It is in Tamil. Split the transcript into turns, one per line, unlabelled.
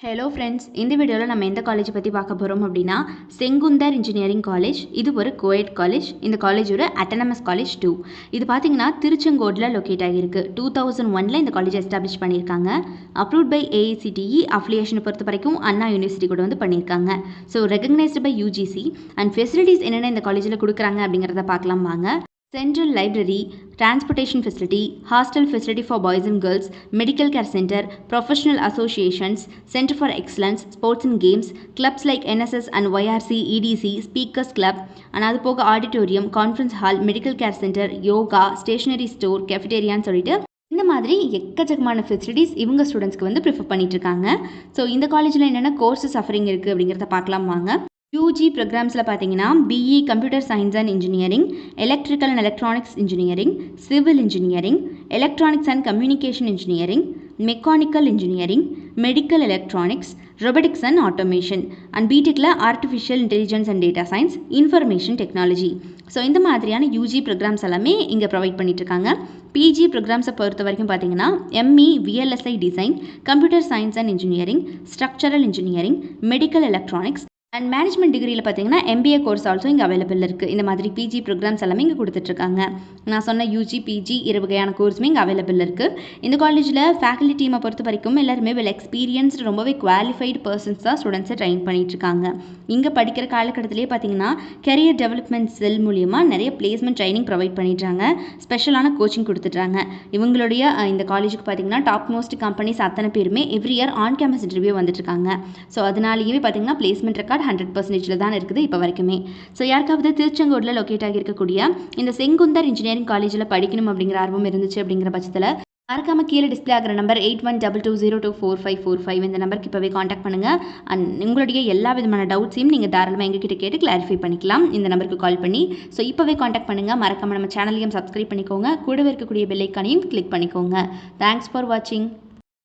ஹலோ ஃப்ரெண்ட்ஸ், இந்த வீடியோவில் நம்ம எந்த காலேஜ் பற்றி பார்க்க போகிறோம் அப்படின்னா செங்குந்தர் இன்ஜினியரிங் காலேஜ். இது ஒரு கோயட் காலேஜ். இந்த காலேஜோட அட்டானமஸ் காலேஜ் 2. இது பார்த்தீங்கன்னா திருச்செங்கோடில் லொக்கேட் ஆகியிருக்கு. 2001 இந்த காலேஜ் எஸ்டாப்ளிஷ் பண்ணியிருக்காங்க. Approved by AICTE. அஃபிலியேஷனை பொறுத்த வரைக்கும் அண்ணா யூனிவர்சிட்டி கூட வந்து பண்ணியிருக்காங்க. So recognised by UGC. And facilities என்னென்ன இந்த காலேஜில் கொடுக்குறாங்க அப்படிங்கிறத பார்க்கலாம் வாங்க. Central Library, Transportation Facility, Hostel Facility for Boys and Girls, Medical Care Center, Professional Associations, Center for Excellence, Sports and Games, clubs like NSS and YRC, EDC, Speakers Club, and அது போக Auditorium, Conference Hall, Medical Care Center, Yoga, Stationery Store, Cafeteria சொல்லிட்டு இந்த மாதிரி எக்கச்சக்கமான ஃபெசிலிட்டிஸ் இவங்க ஸ்டூடெண்ட்ஸ்க்கு வந்து ப்ரிஃபர் பண்ணிட்டு இருக்காங்க. ஸோ இந்த காலேஜில் என்னென்ன கோர்சஸ் ஆஃபரிங் இருக்குது அப்படிங்கிறத பார்க்கலாம் வாங்க. யூஜி ப்ரோக்ராம்ஸில் பார்த்தீங்கன்னா BE computer science and engineering, electrical and electronics engineering, civil engineering, electronics and communication engineering, mechanical engineering, medical electronics, robotics and automation, and பிடெக்கில் artificial intelligence and data science, information technology. So இந்த மாதிரியான யூஜி ப்ரோக்ராம்ஸ் எல்லாமே இங்கே ப்ரொவைட் பண்ணிட்டுருக்காங்க. பிஜி ப்ரோக்ராம்ஸை பொறுத்த வரைக்கும் பார்த்தீங்கன்னா ME VLSI design, computer science and engineering, structural engineering, medical electronics and management டிகிரியில் பார்த்தீங்கன்னா MBA கோர்ஸ் ஆல்சோ இங்கே அவைலபிள் இருக்குது. இந்த மாதிரி பிஜி ப்ரோக்ராம்ஸ் எல்லாமே இங்கே கொடுத்துட்ருக்காங்க. நான் சொன்ன யூஜி பிஜி இரு வகையான கோர்ஸுமே இங்கே அவைலபிள் இருக்குது. இந்த காலேஜில் ஃபேக்கல்டி டீமை பொறுத்த வரைக்கும் எல்லாருமே வெல் எக்ஸ்பீரியன்ஸ்டு, ரொம்பவே குவாலிஃபைடு பர்சன்ஸ் தான் ஸ்டூடெண்ட்ஸை ட்ரெயின் பண்ணிகிட்ருக்காங்க. இங்கே படிக்கிற காலகட்டத்திலே பார்த்தீங்கன்னா கெரியர் டெவலப்மெண்ட் செல் மூலியமாக நிறைய பிளேஸ்மெண்ட் ட்ரைனிங் ப்ரொவைட் பண்ணிடுறாங்க. ஸ்பெஷலான கோச்சிங் கொடுத்துட்றாங்க. இவங்களுடைய இந்த காலேஜுக்கு பார்த்தீங்கன்னா டாப் மோஸ்ட் கம்பெனிஸ் அத்தனை பேருமே every year on campus interview வந்துட்டுருக்காங்க. ஸோ அதனாலேயே பார்த்தீங்கன்னா பிளேஸ்மெண்ட் ரெக்கார்ட் 100% தான் இருக்குது இப்போ வரைக்குமே. ஸோ யாருக்காவது திருச்செங்கோடில் லொக்கேட் ஆகியிருக்கக்கூடிய இந்த செங்குந்தர் இன்ஜினியரிங் காலேஜில் படிக்கணும் அப்படிங்கிற ஆர்வம் இருந்துச்சு அப்படிங்கிற பட்சத்தில் மறக்காம கீழே டிஸ்பிளே ஆகிற நம்பர் 8122024545 இந்த நம்பருக்கு இப்போவே காண்டாக்ட் பண்ணுங்கள். அண்ட் உங்களுடைய எல்லா விதமான டவுட்ஸையும் நீங்கள் தாராளமாக எங்ககிட்ட கேட்டு கிளாரிஃபை பண்ணிக்கலாம் இந்த நம்பருக்கு கால் பண்ணி. ஸோ இப்போவே காண்டாக்ட் பண்ணுங்கள். மறக்காம நம்ம சேனலையும் சப்ஸ்கிரைப் பண்ணிக்கோங்க. கூடவே இருக்கக்கூடிய பெல் ஐக்கானையும் கிளிக் பண்ணிக்கோங்க. தேங்க்ஸ் ஃபார் வாட்சிங்.